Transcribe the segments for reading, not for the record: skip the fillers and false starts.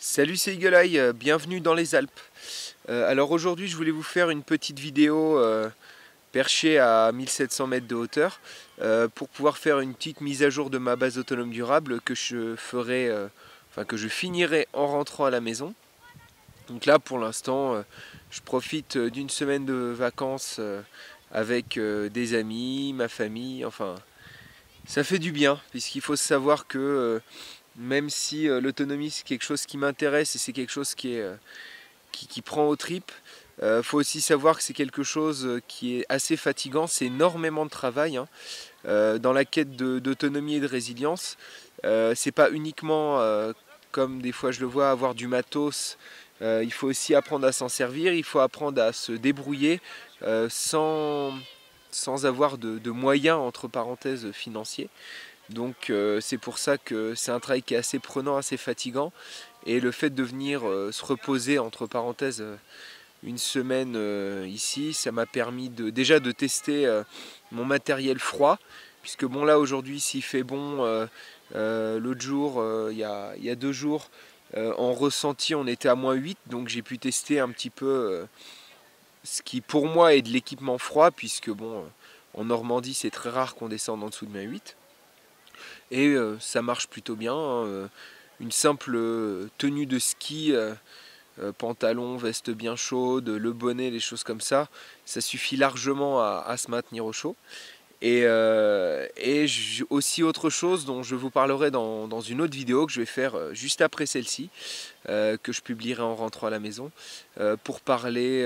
Salut, c'est Eagle-Eye, bienvenue dans les Alpes. Alors aujourd'hui je voulais vous faire une petite vidéo perchée à 1700 mètres de hauteur pour pouvoir faire une petite mise à jour de ma base autonome durable que je ferai, que je finirai en rentrant à la maison. Donc là pour l'instant je profite d'une semaine de vacances avec des amis, ma famille, enfin ça fait du bien puisqu'il faut savoir que même si l'autonomie c'est quelque chose qui m'intéresse et c'est quelque chose qui prend aux tripes, faut aussi savoir que c'est quelque chose qui est assez fatigant, c'est énormément de travail hein. Dans la quête d'autonomie et de résilience. C'est pas uniquement, comme des fois je le vois, avoir du matos, il faut aussi apprendre à s'en servir, il faut apprendre à se débrouiller sans avoir de moyens entre parenthèses financiers. Donc c'est pour ça que c'est un travail qui est assez prenant, assez fatigant. Et le fait de venir se reposer entre parenthèses une semaine ici, ça m'a permis déjà de tester mon matériel froid. Puisque bon là aujourd'hui s'il fait bon, l'autre jour, il y a 2 jours, en ressenti on était à -8. Donc j'ai pu tester un petit peu ce qui pour moi est de l'équipement froid. Puisque bon, en Normandie c'est très rare qu'on descende en dessous de -8. Et ça marche plutôt bien hein. Une simple tenue de ski, pantalon, veste bien chaude, le bonnet, les choses comme ça suffit largement à se maintenir au chaud. Et aussi autre chose dont je vous parlerai dans une autre vidéo que je vais faire juste après celle-ci, que je publierai en rentrant à la maison, pour parler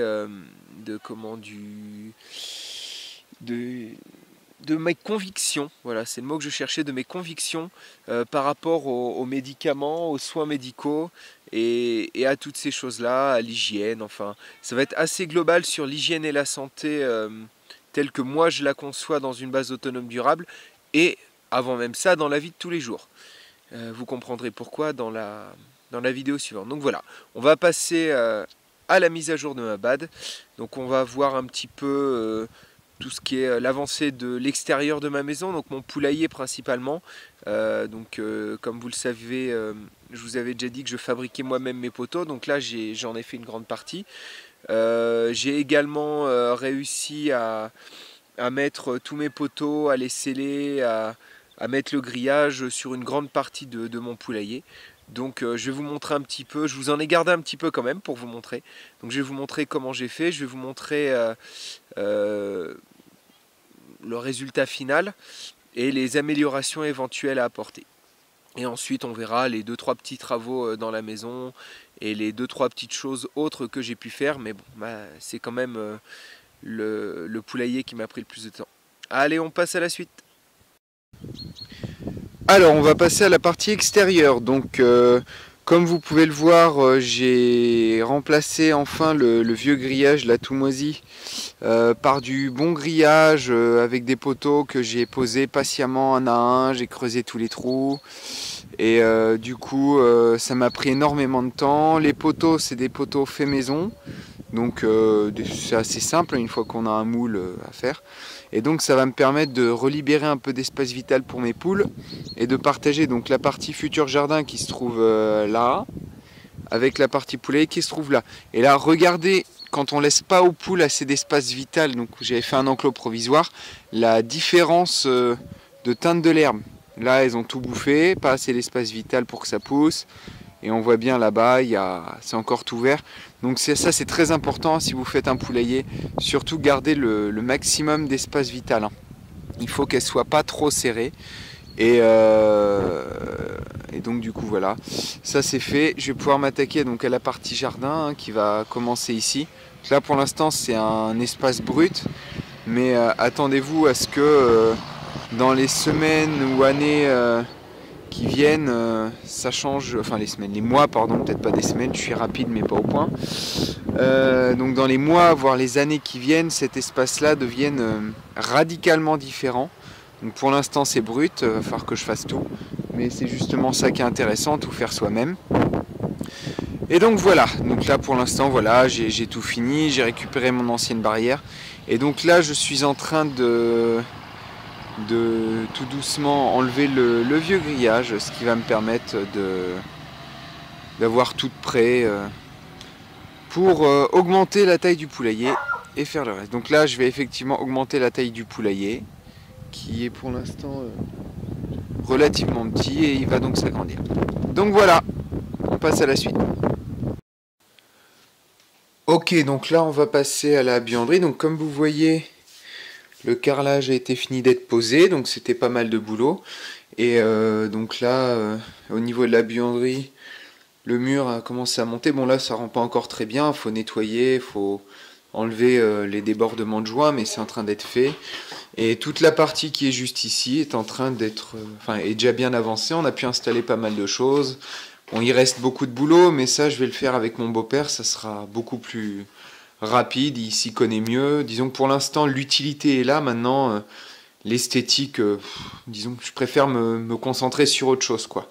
de mes convictions, voilà, c'est le mot que je cherchais, de mes convictions par rapport aux médicaments, aux soins médicaux et à toutes ces choses-là, à l'hygiène, enfin, ça va être assez global sur l'hygiène et la santé telle que moi je la conçois dans une base autonome durable et avant même ça dans la vie de tous les jours. Vous comprendrez pourquoi dans la vidéo suivante. Donc voilà, on va passer à la mise à jour de ma BAD. Donc on va voir un petit peu tout ce qui est l'avancée de l'extérieur de ma maison, donc mon poulailler principalement. Comme vous le savez, je vous avais déjà dit que je fabriquais moi-même mes poteaux, donc là j'en ai fait une grande partie. J'ai également réussi à mettre tous mes poteaux, à les sceller, à mettre le grillage sur une grande partie de mon poulailler. Donc je vais vous montrer un petit peu, je vous en ai gardé un petit peu quand même pour vous montrer. Donc je vais vous montrer comment j'ai fait, je vais vous montrer le résultat final et les améliorations éventuelles à apporter. Et ensuite on verra les 2-3 petits travaux dans la maison et les 2-3 petites choses autres que j'ai pu faire. Mais bon, c'est quand même le poulailler qui m'a pris le plus de temps. Allez, on passe à la suite. Alors on va passer à la partie extérieure. Donc comme vous pouvez le voir, j'ai remplacé enfin le vieux grillage, la tout moisi, par du bon grillage avec des poteaux que j'ai posés patiemment un à un. J'ai creusé tous les trous et du coup ça m'a pris énormément de temps. Les poteaux, c'est des poteaux faits maison. Donc c'est assez simple une fois qu'on a un moule à faire. Et donc ça va me permettre de relibérer un peu d'espace vital pour mes poules et de partager donc la partie futur jardin qui se trouve là avec la partie poulailler qui se trouve là. Et là regardez, quand on laisse pas aux poules assez d'espace vital, donc j'avais fait un enclos provisoire, la différence de teinte de l'herbe. Là elles ont tout bouffé, pas assez d'espace vital pour que ça pousse. Et on voit bien là-bas, c'est encore tout vert. Donc ça c'est très important si vous faites un poulailler. Surtout garder le maximum d'espace vital hein. Il faut qu'elle soit pas trop serrée. Et donc du coup voilà, ça c'est fait. Je vais pouvoir m'attaquer donc à la partie jardin hein, qui va commencer ici. Donc là pour l'instant c'est un espace brut. Mais attendez-vous à ce que dans les semaines ou années qui viennent, ça change, enfin les mois pardon, peut-être pas des semaines, je suis rapide mais pas au point. Donc dans les mois, voire les années qui viennent, cet espace-là devienne radicalement différent. Donc pour l'instant c'est brut, va falloir que je fasse tout, mais c'est justement ça qui est intéressant, tout faire soi-même. Et donc voilà, donc là pour l'instant voilà, j'ai tout fini, j'ai récupéré mon ancienne barrière, et donc là je suis en train de tout doucement enlever le vieux grillage, ce qui va me permettre d'avoir tout prêt pour augmenter la taille du poulailler et faire le reste. Donc là, je vais effectivement augmenter la taille du poulailler, qui est pour l'instant relativement petit, et il va donc s'agrandir. Donc voilà, on passe à la suite. Ok, donc là on va passer à la buanderie. Donc comme vous voyez, le carrelage a été fini d'être posé, donc c'était pas mal de boulot. Et donc là, au niveau de la buanderie, le mur a commencé à monter. Bon là ça rend pas encore très bien, il faut nettoyer, il faut enlever les débordements de joints, mais c'est en train d'être fait. Et toute la partie qui est juste ici est en train d'être, est déjà bien avancée. On a pu installer pas mal de choses. Bon, il reste beaucoup de boulot, mais ça, je vais le faire avec mon beau-père. Ça sera beaucoup plus rapide. Il s'y connaît mieux. Disons que pour l'instant, l'utilité est là. Maintenant, l'esthétique, disons que je préfère me concentrer sur autre chose, quoi.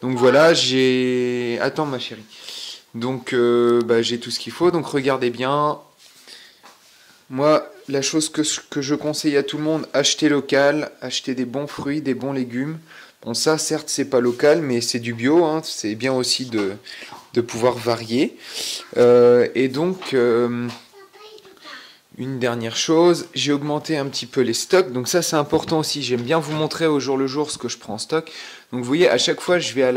Donc voilà, j'ai... Attends, ma chérie. Donc, j'ai tout ce qu'il faut. Donc, regardez bien. Moi, la chose que je conseille à tout le monde, acheter local, acheter des bons fruits, des bons légumes. Bon, ça, certes, c'est pas local, mais c'est du bio, hein, c'est bien aussi de pouvoir varier. Et donc, une dernière chose, j'ai augmenté un petit peu les stocks. Donc ça, c'est important aussi. J'aime bien vous montrer au jour le jour ce que je prends en stock. Donc vous voyez, à chaque fois, je vais à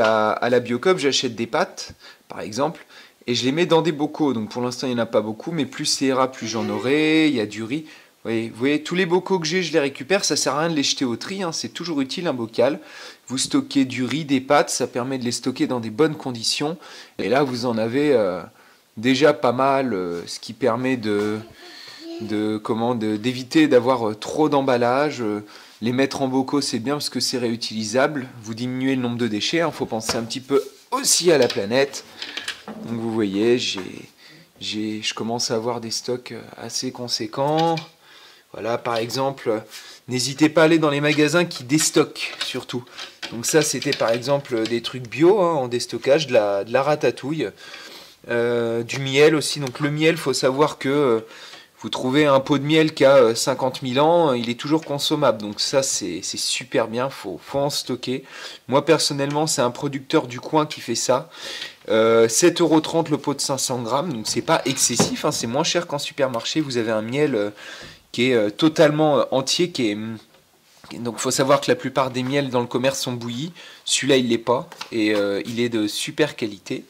la Biocoop, j'achète des pâtes, par exemple, et je les mets dans des bocaux. Donc pour l'instant, il n'y en a pas beaucoup, mais plus c'est ira, plus j'en aurai. Il y a du riz. Vous voyez, tous les bocaux que j'ai, je les récupère. Ça sert à rien de les jeter au tri, hein. C'est toujours utile un bocal. Vous stockez du riz, des pâtes, ça permet de les stocker dans des bonnes conditions. Et là, vous en avez déjà pas mal, ce qui permet d'éviter d'avoir trop d'emballage. Les mettre en bocaux, c'est bien parce que c'est réutilisable. Vous diminuez le nombre de déchets. Il faut penser un petit peu aussi à la planète. Donc vous voyez, je commence à avoir des stocks assez conséquents. Voilà, par exemple, n'hésitez pas à aller dans les magasins qui déstockent, surtout. Donc ça, c'était par exemple des trucs bio, hein, en déstockage, de la ratatouille, du miel aussi. Donc le miel, il faut savoir que vous trouvez un pot de miel qui a 50 000 ans, il est toujours consommable. Donc ça, c'est super bien, faut en stocker. Moi, personnellement, c'est un producteur du coin qui fait ça. 7,30 € le pot de 500 grammes, donc c'est pas excessif, hein, c'est moins cher qu'en supermarché. Vous avez un miel qui est totalement entier, donc il faut savoir que la plupart des miels dans le commerce sont bouillis. Celui-là, il l'est pas, et il est de super qualité.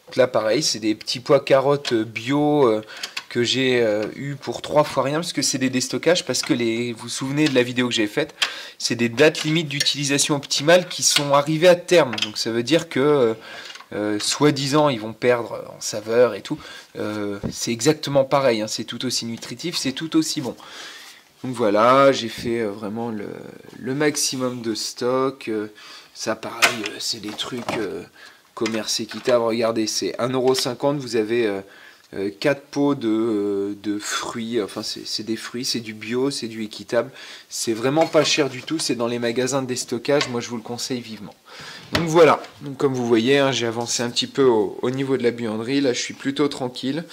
Donc là, pareil, c'est des petits pois carottes bio que j'ai eu pour 3 fois rien, parce que c'est des déstockages, parce que vous vous souvenez de la vidéo que j'ai faite, c'est des dates limites d'utilisation optimale qui sont arrivées à terme. Donc ça veut dire que soi-disant ils vont perdre en saveur et tout. C'est exactement pareil, hein, c'est tout aussi nutritif, c'est tout aussi bon. Donc voilà, j'ai fait vraiment le maximum de stock. Ça pareil, c'est des trucs commerce équitable. Regardez, c'est 1,50 €, vous avez 4 pots de fruits. Enfin, c'est des fruits, c'est du bio, c'est du équitable. C'est vraiment pas cher du tout, c'est dans les magasins de déstockage. Moi, je vous le conseille vivement. Donc voilà, donc, comme vous voyez, hein, j'ai avancé un petit peu au niveau de la buanderie. Là, je suis plutôt tranquille.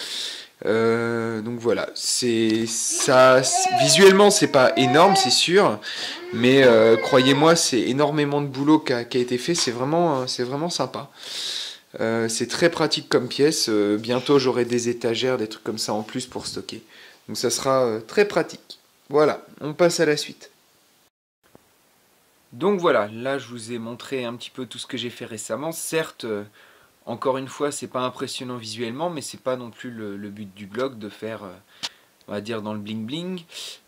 Donc voilà, visuellement c'est pas énorme, c'est sûr, mais croyez-moi, c'est énormément de boulot qui a été fait. C'est vraiment sympa. C'est très pratique comme pièce. Bientôt j'aurai des étagères, des trucs comme ça en plus pour stocker. Donc ça sera très pratique. Voilà, on passe à la suite. Donc voilà, là je vous ai montré un petit peu tout ce que j'ai fait récemment. Certes, encore une fois, c'est pas impressionnant visuellement, mais c'est pas non plus le but du blog de faire, on va dire, dans le bling bling.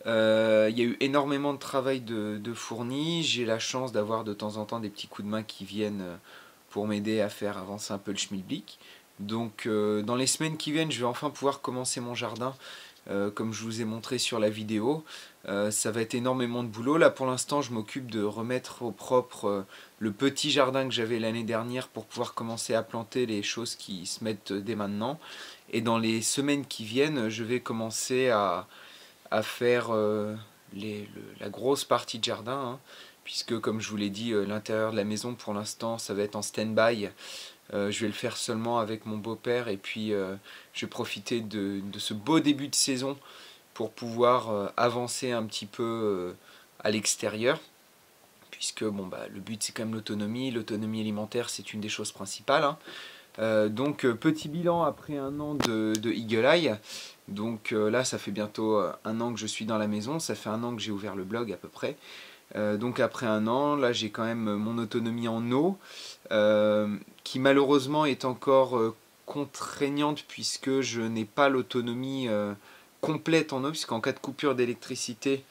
Il y a eu énormément de travail de fourni. J'ai la chance d'avoir de temps en temps des petits coups de main qui viennent pour m'aider à faire avancer un peu le schmilblick. Donc dans les semaines qui viennent, je vais enfin pouvoir commencer mon jardin. Comme je vous ai montré sur la vidéo, ça va être énormément de boulot. Là pour l'instant je m'occupe de remettre au propre le petit jardin que j'avais l'année dernière pour pouvoir commencer à planter les choses qui se mettent dès maintenant. Et dans les semaines qui viennent, je vais commencer à faire la grosse partie de jardin, hein, puisque comme je vous l'ai dit, l'intérieur de la maison pour l'instant ça va être en stand-by. Je vais le faire seulement avec mon beau-père, et puis je vais profiter de ce beau début de saison pour pouvoir avancer un petit peu à l'extérieur, puisque bon, le but c'est quand même l'autonomie alimentaire, c'est une des choses principales, hein. Donc petit bilan après un an de Eagle Eye. Donc là ça fait bientôt un an que je suis dans la maison, ça fait un an que j'ai ouvert le blog à peu près. Donc après un an, là j'ai quand même mon autonomie en eau, qui malheureusement est encore contraignante puisque je n'ai pas l'autonomie complète en eau, puisqu'en cas de coupure d'électricité,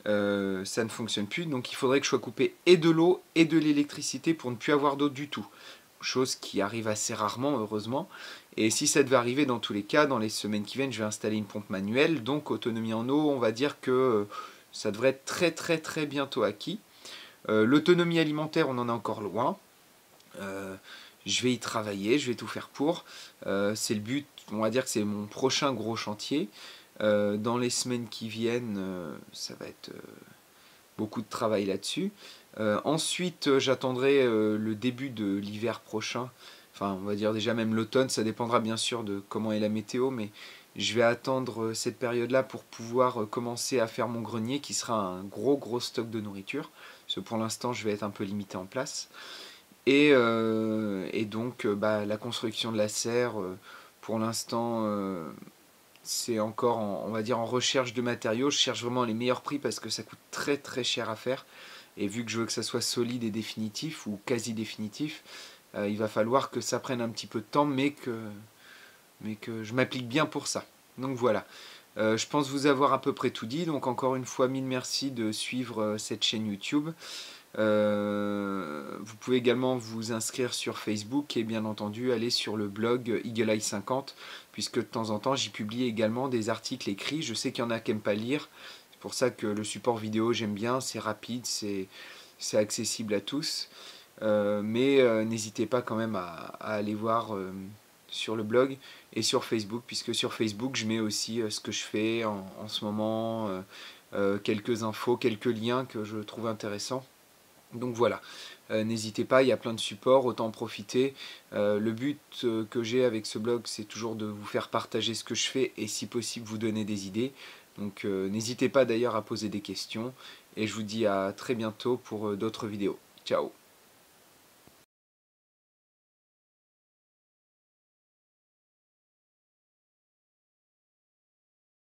ça ne fonctionne plus. Donc il faudrait que je sois coupé et de l'eau et de l'électricité pour ne plus avoir d'eau du tout. Chose qui arrive assez rarement, heureusement. Et si ça devait arriver, dans tous les cas, dans les semaines qui viennent, je vais installer une pompe manuelle. Donc autonomie en eau, on va dire que ça devrait être très bientôt acquis. L'autonomie alimentaire, on en est encore loin. Je vais y travailler, je vais tout faire pour. C'est le but, on va dire que c'est mon prochain gros chantier. Dans les semaines qui viennent, ça va être beaucoup de travail là-dessus. Ensuite, j'attendrai le début de l'hiver prochain. Enfin, on va dire déjà même l'automne, ça dépendra bien sûr de comment est la météo, mais je vais attendre cette période-là pour pouvoir commencer à faire mon grenier, qui sera un gros stock de nourriture. Parce que pour l'instant, je vais être un peu limité en place. Et donc, la construction de la serre, pour l'instant, c'est encore, on va dire, en recherche de matériaux. Je cherche vraiment les meilleurs prix parce que ça coûte très cher à faire. Et vu que je veux que ça soit solide et définitif, ou quasi définitif, il va falloir que ça prenne un petit peu de temps, mais que je m'applique bien pour ça. Donc voilà. Je pense vous avoir à peu près tout dit. Donc encore une fois, mille merci de suivre cette chaîne YouTube. Vous pouvez également vous inscrire sur Facebook et bien entendu aller sur le blog Eagle Eye 50, puisque de temps en temps j'y publie également des articles écrits. Je sais qu'il y en a qui n'aiment pas lire, c'est pour ça que le support vidéo j'aime bien, c'est rapide, c'est accessible à tous. Mais n'hésitez pas quand même à aller voir sur le blog et sur Facebook, puisque sur Facebook je mets aussi ce que je fais en ce moment, quelques infos, quelques liens que je trouve intéressants. Donc voilà, n'hésitez pas, il y a plein de supports, autant en profiter. Le but que j'ai avec ce blog, c'est toujours de vous faire partager ce que je fais et si possible vous donner des idées. Donc n'hésitez pas d'ailleurs à poser des questions et je vous dis à très bientôt pour d'autres vidéos. Ciao!